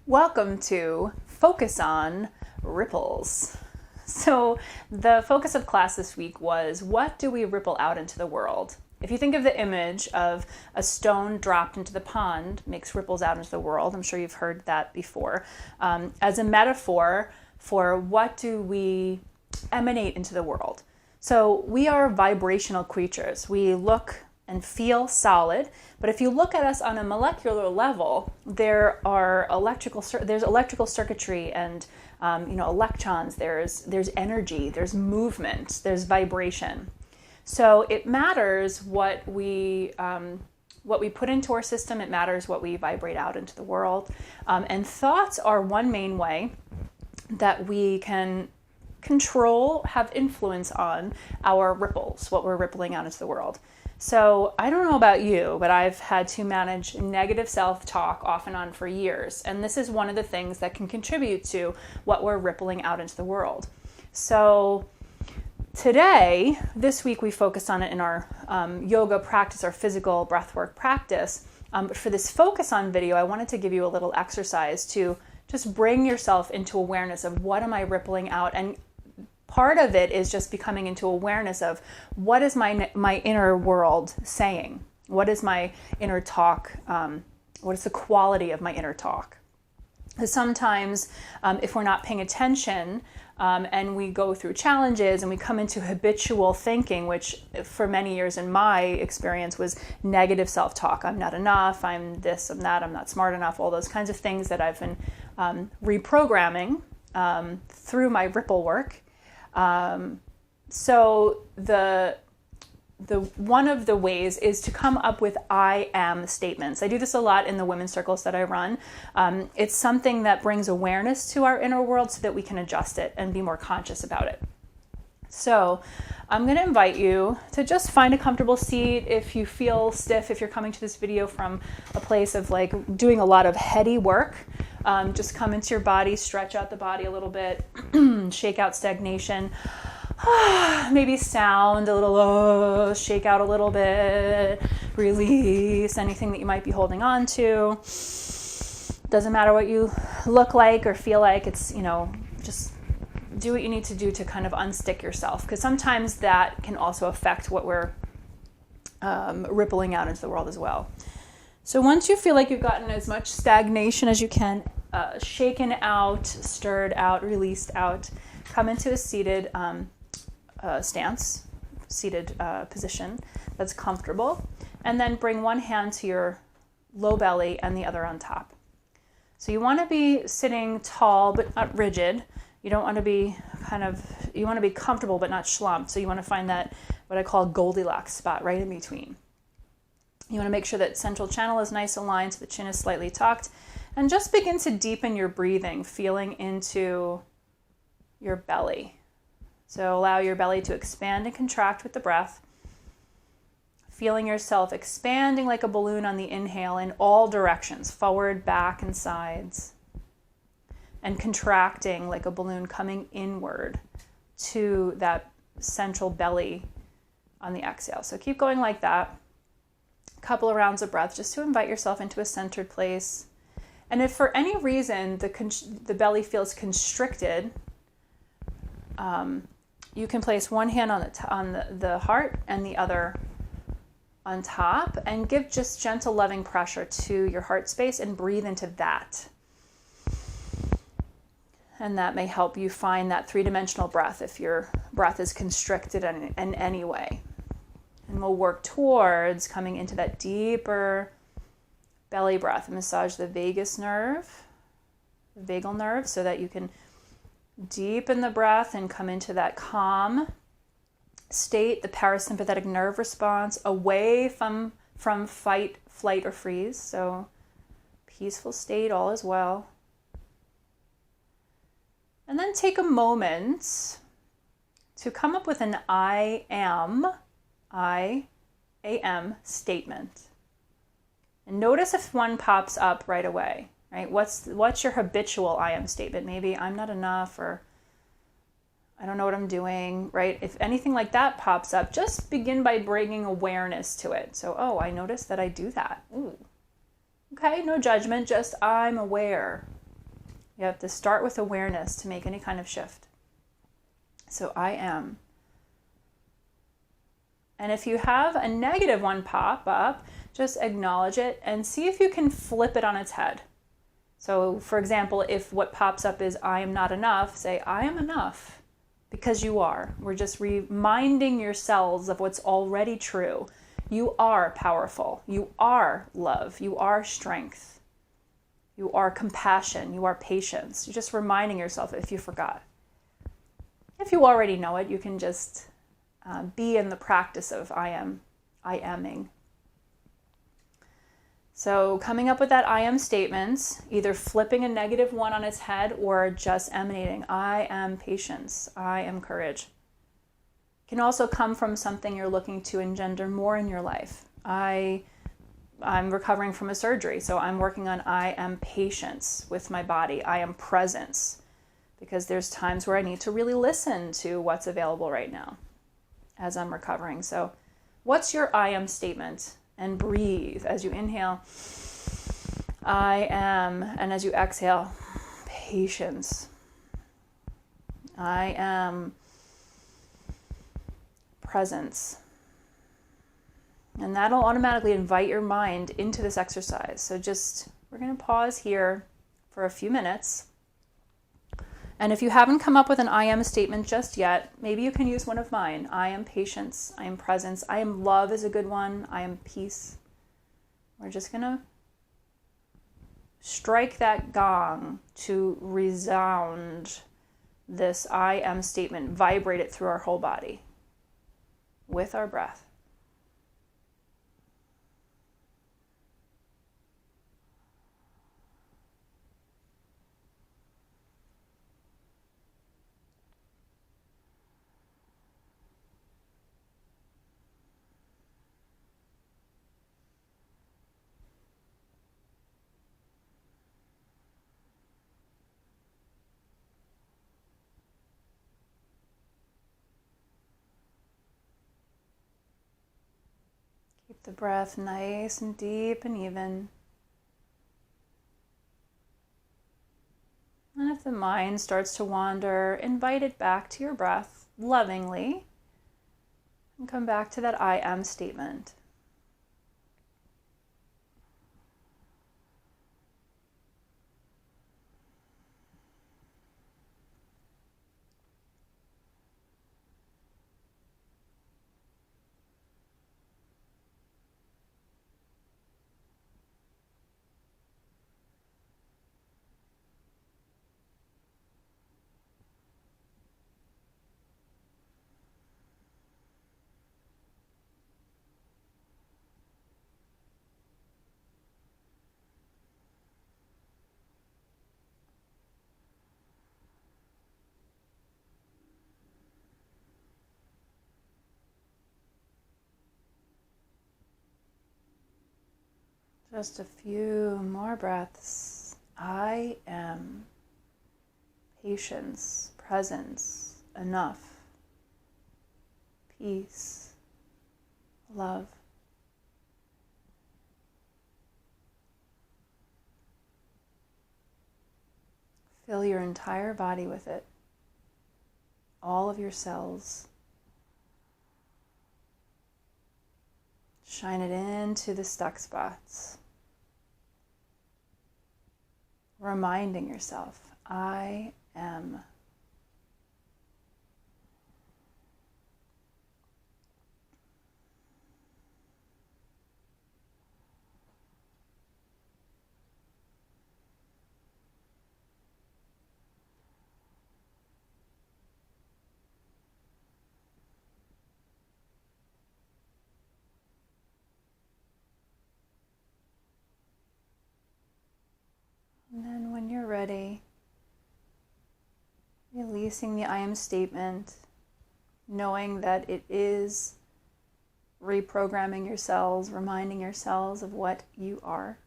Welcome to Focus on Ripples. So the focus of class this week was, what do we ripple out into the world? If you think of the image of a stone dropped into the pond makes ripples out into the world, I'm sure you've heard that before, as a metaphor for what do we emanate into the world. So we are vibrational creatures. We look and feel solid, but if you look at us on a molecular level, there's electrical circuitry and electrons. There's energy. There's movement. There's vibration. So it matters what we put into our system. It matters what we vibrate out into the world. And thoughts are one main way that we can control, have influence on our ripples, what we're rippling out into the world. So I don't know about you, but I've had to manage negative self-talk off and on for years. And this is one of the things that can contribute to what we're rippling out into the world. So today, this week, we focused on it in our yoga practice, our physical breathwork practice. But for this focus on video, I wanted to give you a little exercise to just bring yourself into awareness of what am I rippling out. And part of it is just becoming into awareness of what is my inner world saying? What is my inner talk? What is the quality of my inner talk? Because sometimes if we're not paying attention and we go through challenges and we come into habitual thinking, which for many years in my experience was negative self-talk. I'm not enough, I'm this, I'm that, I'm not smart enough, all those kinds of things that I've been reprogramming through my ripple work. So the one of the ways is to come up with I am statements. I do this a lot in the women's circles that I run. It's something that brings awareness to our inner world so that we can adjust it and be more conscious about it. So I'm going to invite you to just find a comfortable seat. If you feel stiff, if you're coming to this video from a place of like doing a lot of heady work, just come into your body, stretch out the body a little bit, shake out stagnation, maybe sound a little, shake out a little bit, release anything that you might be holding on to. Doesn't matter what you look like or feel like, it's, just do what you need to do to kind of unstick yourself, because sometimes that can also affect what we're rippling out into the world as well. So once you feel like you've gotten as much stagnation as you can, shaken out, stirred out, released out, come into a seated stance, seated position that's comfortable, and then bring one hand to your low belly and the other on top. So you want to be sitting tall but not rigid. You don't want to be you want to be comfortable but not slumped. So you want to find that, what I call Goldilocks spot, right in between. You want to make sure that central channel is nice aligned, so the chin is slightly tucked. And just begin to deepen your breathing, feeling into your belly. So allow your belly to expand and contract with the breath. Feeling yourself expanding like a balloon on the inhale in all directions, forward, back, and sides. And contracting like a balloon coming inward to that central belly on the exhale. So keep going like that. A couple of rounds of breath just to invite yourself into a centered place. And if for any reason the belly feels constricted, you can place one hand on the heart and the other on top, and give just gentle, loving pressure to your heart space and breathe into that. And that may help you find that three-dimensional breath if your breath is constricted in any way. And we'll work towards coming into that deeper belly breath. Massage the vagus nerve, the vagal nerve, so that you can deepen the breath and come into that calm state, the parasympathetic nerve response, away from fight, flight, or freeze. So peaceful state, all is well. And then take a moment to come up with an I am statement. And notice if one pops up right away, right? What's your habitual I am statement? Maybe I'm not enough, or I don't know what I'm doing, right? If anything like that pops up, just begin by bringing awareness to it. So, oh, I noticed that I do that. Ooh. Okay, no judgment, just I'm aware. You have to start with awareness to make any kind of shift. So I am. And if you have a negative one pop up, just acknowledge it and see if you can flip it on its head. So for example, if what pops up is I am not enough, say I am enough because you are. We're just reminding yourselves of what's already true. You are powerful. You are love. You are strength. You are compassion. You are patience. You're just reminding yourself if you forgot. If you already know it, you can just be in the practice of I aming. So coming up with that I am statement, either flipping a negative one on its head or just emanating, I am patience, I am courage. It can also come from something you're looking to engender more in your life. I'm recovering from a surgery, so I'm working on I am patience with my body. I am presence, because there's times where I need to really listen to what's available right now as I'm recovering. So what's your I am statement? And breathe as you inhale, I am, and as you exhale, patience. I am presence. And that'll automatically invite your mind into this exercise. So we're going to pause here for a few minutes. And if you haven't come up with an I am statement just yet, maybe you can use one of mine. I am patience. I am presence. I am love is a good one. I am peace. We're just going to strike that gong to resound this I am statement, vibrate it through our whole body with our breath. Keep the breath nice and deep and even. And if the mind starts to wander, invite it back to your breath lovingly and come back to that I am statement. Just a few more breaths. I am patience, presence, enough, peace, love. Fill your entire body with it, all of your cells. Shine it into the stuck spots. Reminding yourself, I am. And then when you're ready, releasing the I am statement, knowing that it is reprogramming your cells, reminding your cells of what you are.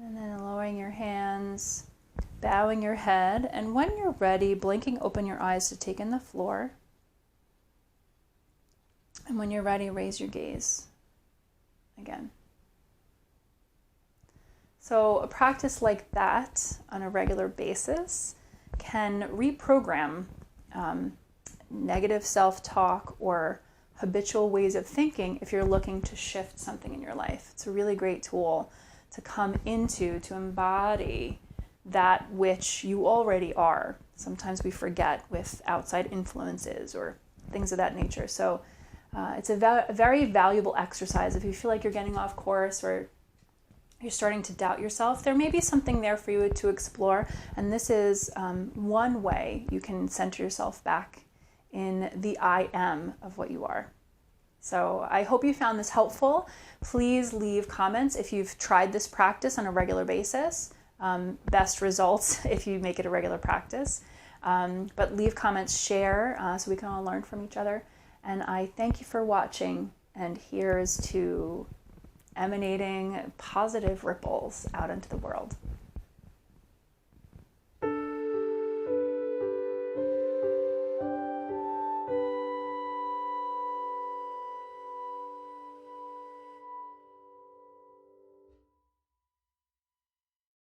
And then lowering your hands, bowing your head, and when you're ready, blinking open your eyes to take in the floor. And when you're ready, raise your gaze again. So a practice like that on a regular basis can reprogram negative self-talk or habitual ways of thinking if you're looking to shift something in your life. It's a really great tool to come into, to embody that which you already are. Sometimes we forget with outside influences or things of that nature. So it's a very valuable exercise. If you feel like you're getting off course or you're starting to doubt yourself, there may be something there for you to explore. And this is one way you can center yourself back in the I am of what you are. So I hope you found this helpful. Please leave comments if you've tried this practice on a regular basis. Best results if you make it a regular practice. But leave comments, share, so we can all learn from each other. And I thank you for watching. And here's to emanating positive ripples out into the world.